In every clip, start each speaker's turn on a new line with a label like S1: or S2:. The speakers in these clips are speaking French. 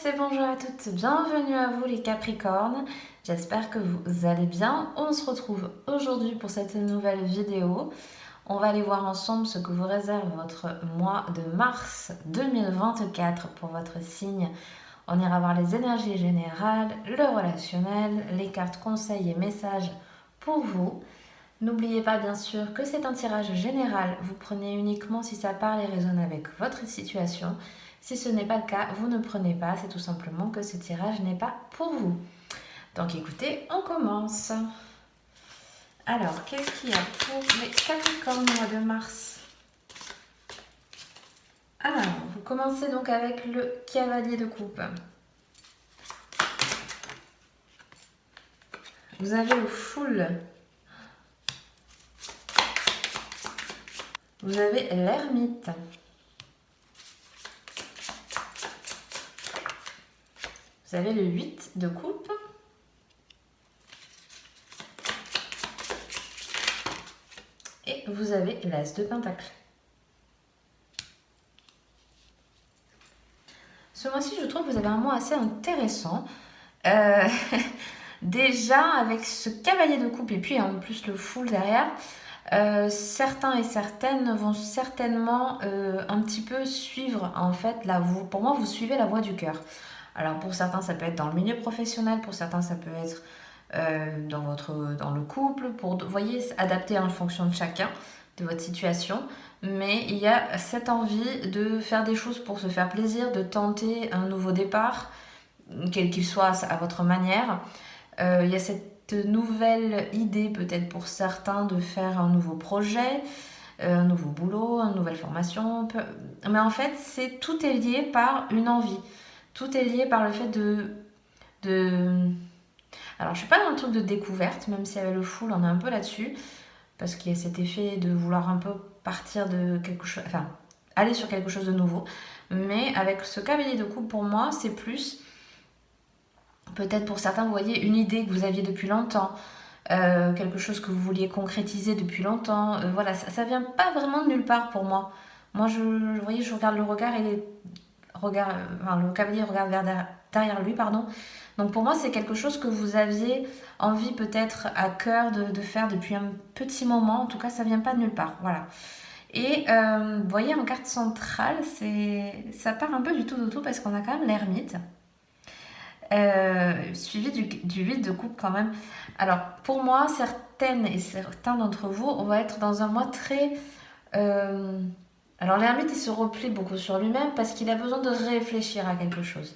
S1: tous et bonjour à toutes, bienvenue à vous les Capricornes, j'espère que vous allez bien. On se retrouve aujourd'hui pour cette nouvelle vidéo. On va aller voir ensemble ce que vous réserve votre mois de mars 2024 pour votre signe. On ira voir les énergies générales, le relationnel, les cartes conseils et messages pour vous. N'oubliez pas bien sûr que c'est un tirage général, vous prenez uniquement si ça parle et résonne avec votre situation. Si ce n'est pas le cas, vous ne prenez pas, c'est tout simplement que ce tirage n'est pas pour vous. Donc écoutez, on commence. Alors, qu'est-ce qu'il y a pour les Capricornes au mois de mars? Alors, vous commencez donc avec le cavalier de coupe. Vous avez le Fool. Vous avez l'ermite. Vous avez le 8 de coupe. Et vous avez l'as de pentacle. Ce mois-ci, je trouve que vous avez un mois assez intéressant. Déjà, avec ce cavalier de coupe et puis en plus le Fool derrière, certains et certaines vont certainement un petit peu suivre en fait la voie. Pour moi, vous suivez la voie du cœur. Alors pour certains, ça peut être dans le milieu professionnel, pour certains, ça peut être dans le couple, pour, vous voyez, adapté en fonction de chacun, de votre situation. Mais il y a cette envie de faire des choses pour se faire plaisir, de tenter un nouveau départ, quel qu'il soit à votre manière. Il y a cette nouvelle idée peut-être pour certains de faire un nouveau projet, un nouveau boulot, une nouvelle formation. Mais en fait, tout est lié par une envie. Tout est lié par le fait de... Alors, je suis pas dans le truc de découverte, même si avec le Fool, on est un peu là-dessus, parce qu'il y a cet effet de vouloir un peu partir de quelque chose, enfin, aller sur quelque chose de nouveau. Mais avec ce cavalier de coupe, pour moi, c'est plus, peut-être pour certains, vous voyez, une idée que vous aviez depuis longtemps, quelque chose que vous vouliez concrétiser depuis longtemps. Voilà, ça vient pas vraiment de nulle part pour moi. Moi, vous voyez, je regarde le regard et le cavalier regarde derrière lui, pardon. Donc pour moi, c'est quelque chose que vous aviez envie peut-être à cœur de faire depuis un petit moment. En tout cas, ça vient pas de nulle part. Voilà. Et vous voyez, en carte centrale, ça part un peu du tout au tout parce qu'on a quand même l'ermite. Suivi du 8 de coupe quand même. Alors pour moi, certaines et certains d'entre vous, on va être dans un mois très... alors l'ermite, il se replie beaucoup sur lui-même parce qu'il a besoin de réfléchir à quelque chose.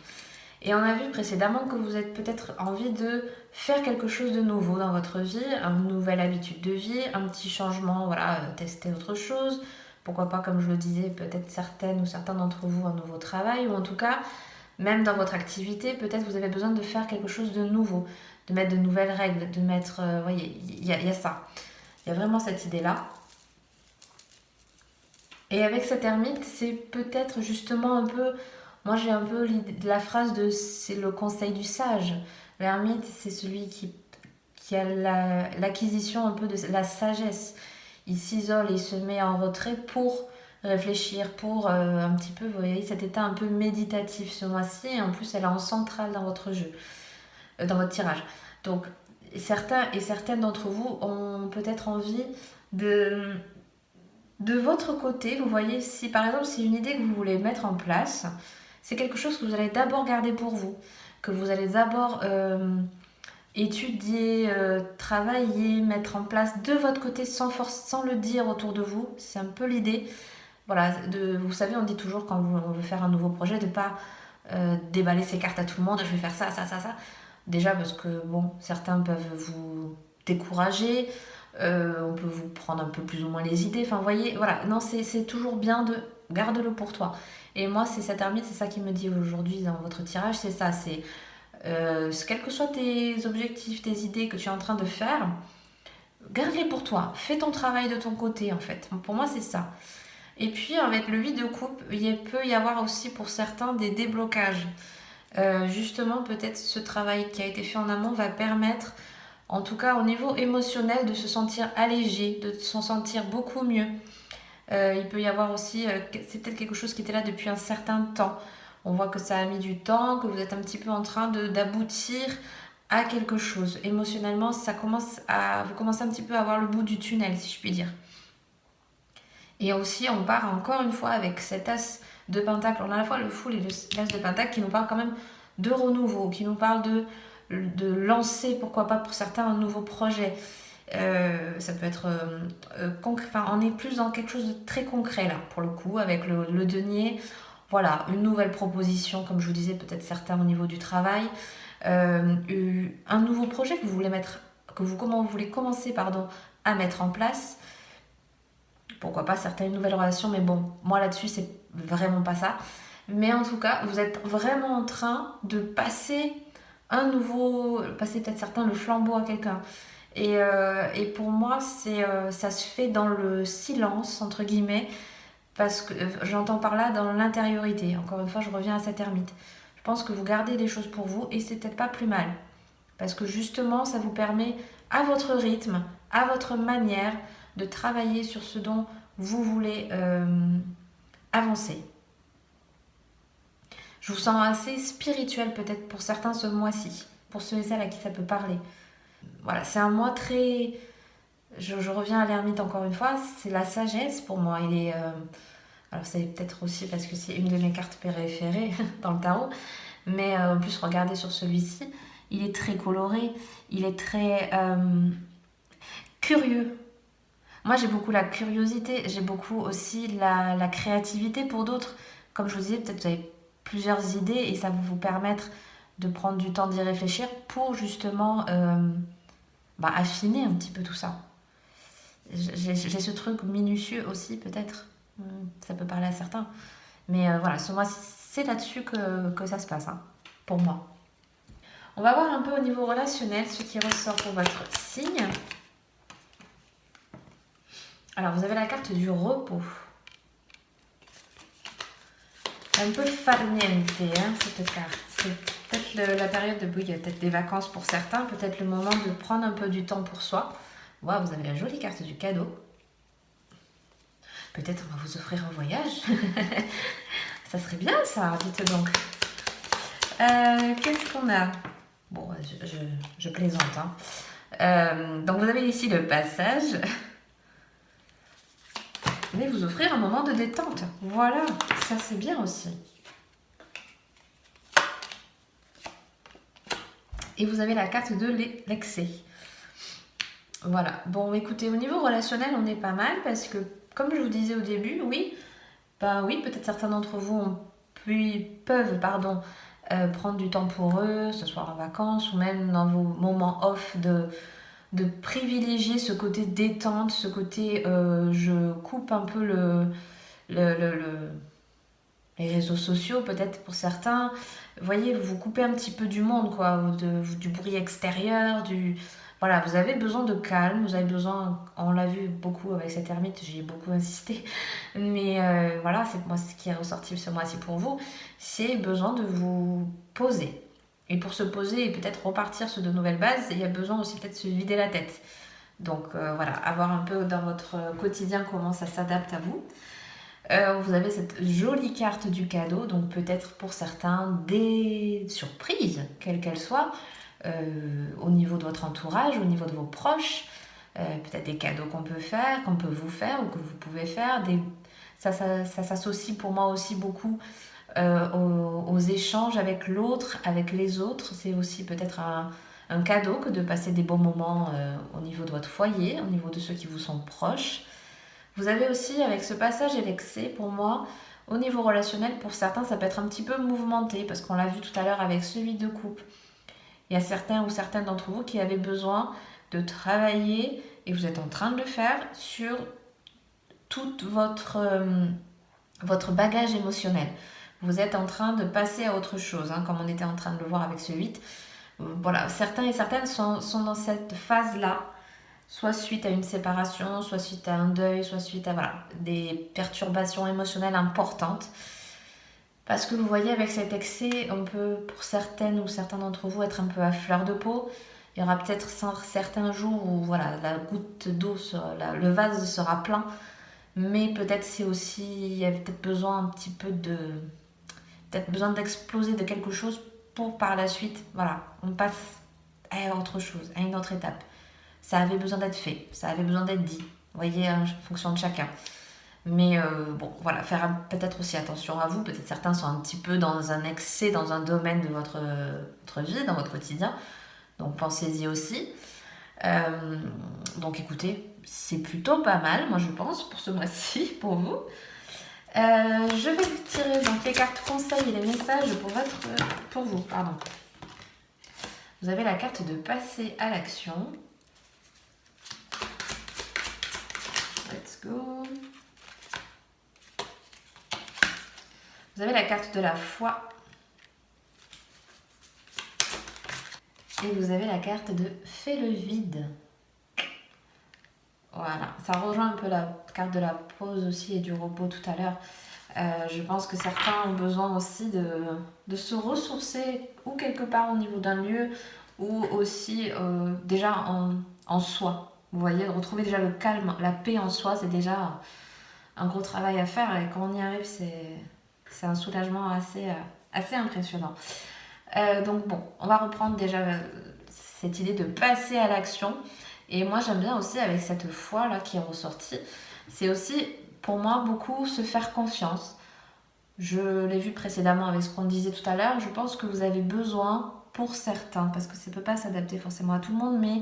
S1: Et on a vu précédemment que vous avez peut-être envie de faire quelque chose de nouveau dans votre vie, une nouvelle habitude de vie, un petit changement, voilà, tester autre chose. Pourquoi pas, comme je le disais, peut-être certaines ou certains d'entre vous, un nouveau travail, ou en tout cas, même dans votre activité, peut-être vous avez besoin de faire quelque chose de nouveau, de mettre de nouvelles règles, de mettre, vous voyez, il y a ça. Il y a vraiment cette idée-là. Et avec cette ermite, c'est peut-être justement un peu... Moi, j'ai un peu la phrase de c'est le conseil du sage. L'ermite, c'est celui qui a l'acquisition un peu de la sagesse. Il s'isole, il se met en retrait pour réfléchir, pour un petit peu, vous voyez, cet état un peu méditatif ce mois-ci. Et en plus, elle est en centrale dans votre jeu, dans votre tirage. Donc, certains et certaines d'entre vous ont peut-être envie de votre côté, vous voyez, si par exemple c'est une idée que vous voulez mettre en place, c'est quelque chose que vous allez d'abord garder pour vous, que vous allez d'abord étudier, travailler, mettre en place de votre côté sans le dire autour de vous. C'est un peu l'idée. Voilà, vous savez, on dit toujours quand on veut faire un nouveau projet de ne pas déballer ses cartes à tout le monde, je vais faire ça, ça, ça, ça. Déjà parce que, bon, certains peuvent vous décourager, on peut vous prendre un peu plus ou moins les idées. Enfin, vous voyez, voilà, non, c'est toujours bien de garde-le pour toi. Et moi, c'est cette ermite, c'est ça qui me dit aujourd'hui dans votre tirage, c'est ça, c'est quels que soient tes objectifs, tes idées que tu es en train de faire, garde-les pour toi. Fais ton travail de ton côté, en fait. Pour moi, c'est ça. Et puis, avec le 8 de coupe, il peut y avoir aussi pour certains des déblocages. Justement, peut-être ce travail qui a été fait en amont va permettre, en tout cas au niveau émotionnel, de se sentir allégé, de se sentir beaucoup mieux. Il peut y avoir aussi, c'est peut-être quelque chose qui était là depuis un certain temps. On voit que ça a mis du temps, que vous êtes un petit peu en train d'aboutir à quelque chose. Émotionnellement, vous commencez un petit peu à voir le bout du tunnel, si je puis dire. Et aussi, on part encore une fois avec cet as de pentacle. On a à la fois le full et l'as de pentacle qui nous parle quand même de renouveau, qui nous parle de lancer, pourquoi pas pour certains, un nouveau projet. Ça peut être concret. Enfin, on est plus dans quelque chose de très concret là, pour le coup, avec le denier. Voilà, une nouvelle proposition, comme je vous disais, peut-être certains au niveau du travail. Un nouveau projet que vous voulez vous voulez commencer, à mettre en place. Pourquoi pas certaines nouvelles relations, mais bon, moi là-dessus, c'est vraiment pas ça. Mais en tout cas, vous êtes vraiment en train de passer passer peut-être certains le flambeau à quelqu'un. Et pour moi, ça se fait dans le silence, entre guillemets, parce que j'entends par là dans l'intériorité. Encore une fois, je reviens à cette ermite. Je pense que vous gardez des choses pour vous et c'est peut-être pas plus mal. Parce que justement, ça vous permet, à votre rythme, à votre manière, de travailler sur ce dont vous voulez avancer. Je vous sens assez spirituel peut-être pour certains ce mois-ci, pour ceux et celles à qui ça peut parler. Voilà, c'est un mois très... Je reviens à l'ermite encore une fois, c'est la sagesse pour moi. Alors c'est peut-être aussi parce que c'est une de mes cartes préférées dans le tarot, mais en plus regardez sur celui-ci, il est très coloré, il est très curieux. Moi j'ai beaucoup la curiosité, j'ai beaucoup aussi la créativité pour d'autres. Comme je vous disais, peut-être vous avez plusieurs idées et ça va vous permettre de prendre du temps d'y réfléchir pour justement affiner un petit peu tout ça. J'ai ce truc minutieux aussi peut-être, ça peut parler à certains. Mais voilà, ce mois c'est là-dessus que ça se passe, hein, pour moi. On va voir un peu au niveau relationnel ce qui ressort pour votre signe. Alors vous avez la carte du repos. Un peu farniente, hein, cette carte. C'est peut-être la période de... Oui, il y a peut-être des vacances pour certains, peut-être le moment de prendre un peu du temps pour soi. Waouh, vous avez la jolie carte du cadeau. Peut-être on va vous offrir un voyage. Ça serait bien ça, dites donc. Qu'est-ce qu'on a? Bon, je plaisante. Hein. Donc vous avez ici le passage. Mais vous offrir un moment de détente. Voilà, ça c'est bien aussi. Et vous avez la carte de l'excès. Voilà. Bon, écoutez, au niveau relationnel, on est pas mal parce que, comme je vous disais au début, oui, peut-être certains d'entre vous peuvent prendre du temps pour eux, ce soit en vacances ou même dans vos moments off de privilégier ce côté détente, ce côté je coupe un peu les réseaux sociaux peut-être pour certains. Vous voyez, vous vous coupez un petit peu du monde, quoi, du bruit extérieur, Voilà, vous avez besoin de calme, vous avez besoin, on l'a vu beaucoup avec cette ermite, j'y ai beaucoup insisté, mais voilà, c'est moi ce qui est ressorti ce mois-ci pour vous, c'est besoin de vous poser. Et pour se poser et peut-être repartir sur de nouvelles bases, il y a besoin aussi peut-être de se vider la tête. Donc voilà, avoir un peu dans votre quotidien comment ça s'adapte à vous. Vous avez cette jolie carte du cadeau, donc peut-être pour certains des surprises, quelles qu'elles soient, au niveau de votre entourage, au niveau de vos proches, peut-être des cadeaux qu'on peut vous faire ou que vous pouvez faire. Ça s'associe pour moi aussi beaucoup aux échanges avec l'autre, avec les autres. C'est aussi peut-être un cadeau que de passer des bons moments au niveau de votre foyer, au niveau de ceux qui vous sont proches. Vous avez aussi, avec ce passage et l'excès, pour moi, au niveau relationnel, pour certains, ça peut être un petit peu mouvementé, parce qu'on l'a vu tout à l'heure avec celui de couple. Il y a certains ou certaines d'entre vous qui avaient besoin de travailler, et vous êtes en train de le faire, sur tout votre bagage émotionnel. Vous êtes en train de passer à autre chose, hein, comme on était en train de le voir avec ce 8. Voilà, certains et certaines sont dans cette phase-là, soit suite à une séparation, soit suite à un deuil, soit suite à des perturbations émotionnelles importantes. Parce que vous voyez, avec cet excès, on peut, pour certaines ou certains d'entre vous, être un peu à fleur de peau. Il y aura peut-être certains jours où la goutte d'eau, le vase sera plein. Mais peut-être il y a peut-être besoin un petit peu peut-être besoin d'exploser de quelque chose pour par la suite, voilà, on passe à autre chose, à une autre étape. Ça avait besoin d'être fait, ça avait besoin d'être dit. Vous voyez, en fonction de chacun. Mais bon, voilà, faire peut-être aussi attention à vous. Peut-être certains sont un petit peu dans un excès, dans un domaine de votre vie, dans votre quotidien. Donc pensez-y aussi. Donc écoutez, c'est plutôt pas mal, moi je pense, pour ce mois-ci, pour vous. Je vais vous tirer donc les cartes conseils et les messages pour vous. Pardon. Vous avez la carte de passer à l'action. Let's go. Vous avez la carte de la foi. Et vous avez la carte de fais le vide. Voilà, ça rejoint un peu la carte de la pause aussi et du repos tout à l'heure. Je pense que certains ont besoin aussi de se ressourcer ou quelque part au niveau d'un lieu ou aussi déjà en soi. Vous voyez, de retrouver déjà le calme, la paix en soi, c'est déjà un gros travail à faire et quand on y arrive, c'est un soulagement assez impressionnant. Donc bon, on va reprendre déjà cette idée de passer à l'action. Et moi j'aime bien aussi avec cette foi là qui est ressortie, c'est aussi pour moi beaucoup se faire confiance. Je l'ai vu précédemment avec ce qu'on disait tout à l'heure, je pense que vous avez besoin pour certains, parce que ça ne peut pas s'adapter forcément à tout le monde, mais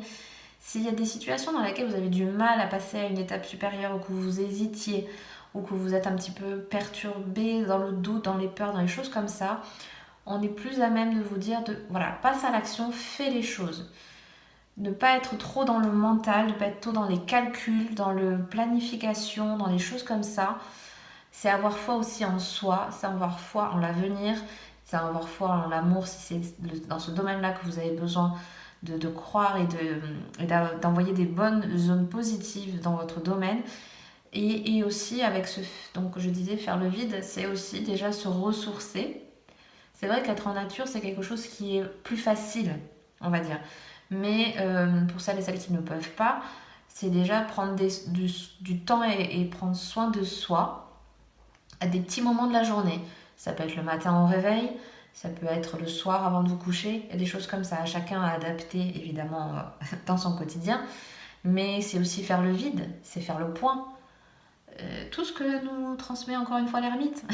S1: s'il y a des situations dans lesquelles vous avez du mal à passer à une étape supérieure ou que vous hésitiez ou que vous êtes un petit peu perturbé dans le doute, dans les peurs, dans les choses comme ça, on est plus à même de vous dire voilà, passe à l'action, fais les choses. Ne pas être trop dans le mental, ne pas être trop dans les calculs, dans la planification, dans les choses comme ça. C'est avoir foi aussi en soi, c'est avoir foi en l'avenir, c'est avoir foi en l'amour si c'est dans ce domaine-là que vous avez besoin de croire et d'envoyer des bonnes zones positives dans votre domaine. Et aussi avec donc je disais faire le vide, c'est aussi déjà se ressourcer. C'est vrai qu'être en nature, c'est quelque chose qui est plus facile, on va dire. Mais pour celles et celles qui ne peuvent pas, c'est déjà prendre du temps et prendre soin de soi à des petits moments de la journée. Ça peut être le matin au réveil, ça peut être le soir avant de vous coucher, et des choses comme ça. Chacun a adapté évidemment dans son quotidien, mais c'est aussi faire le vide, c'est faire le point. Tout ce que nous transmet encore une fois l'ermite.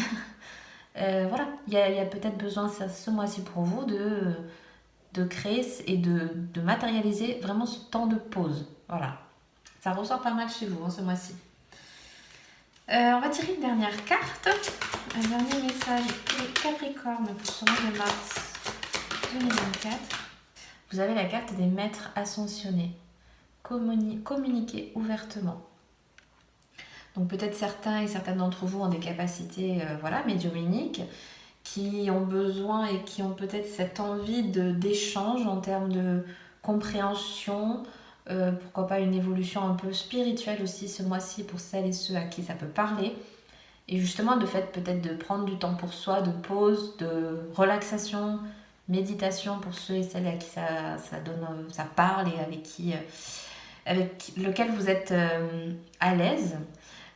S1: Voilà, il y a peut-être besoin ce mois-ci pour vous de créer et de matérialiser vraiment ce temps de pause. Voilà, ça ressort pas mal chez vous ce mois-ci. On va tirer une dernière carte, un dernier message pour les Capricornes pour ce mois de mars 2024. Vous avez la carte des maîtres ascensionnés. Communiquer ouvertement. Donc peut-être certains et certaines d'entre vous ont des capacités médiumniques qui ont besoin et qui ont peut-être cette envie d'échange en termes de compréhension, pourquoi pas une évolution un peu spirituelle aussi ce mois-ci pour celles et ceux à qui ça peut parler. Et justement, de fait, peut-être de prendre du temps pour soi, de pause, de relaxation, méditation pour ceux et celles à qui ça parle et avec lequel vous êtes à l'aise.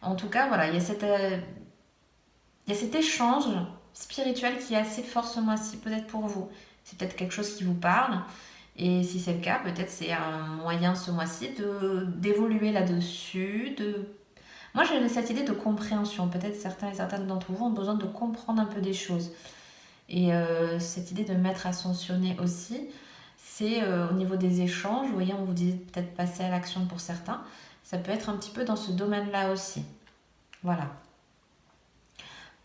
S1: En tout cas, voilà, il y a cet échange spirituel qui est assez fort ce mois-ci, peut-être pour vous. C'est peut-être quelque chose qui vous parle. Et si c'est le cas, peut-être c'est un moyen ce mois-ci d'évoluer là-dessus. Moi, j'ai cette idée de compréhension. Peut-être certains et certaines d'entre vous ont besoin de comprendre un peu des choses. Et cette idée de maître ascensionné aussi, c'est au niveau des échanges. Vous voyez, on vous dit peut-être passer à l'action pour certains. Ça peut être un petit peu dans ce domaine-là aussi. Voilà.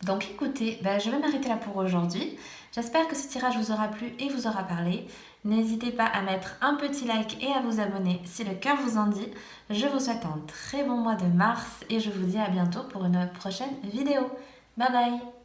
S1: Donc écoutez, je vais m'arrêter là pour aujourd'hui. J'espère que ce tirage vous aura plu et vous aura parlé. N'hésitez pas à mettre un petit like et à vous abonner si le cœur vous en dit. Je vous souhaite un très bon mois de mars et je vous dis à bientôt pour une prochaine vidéo. Bye bye!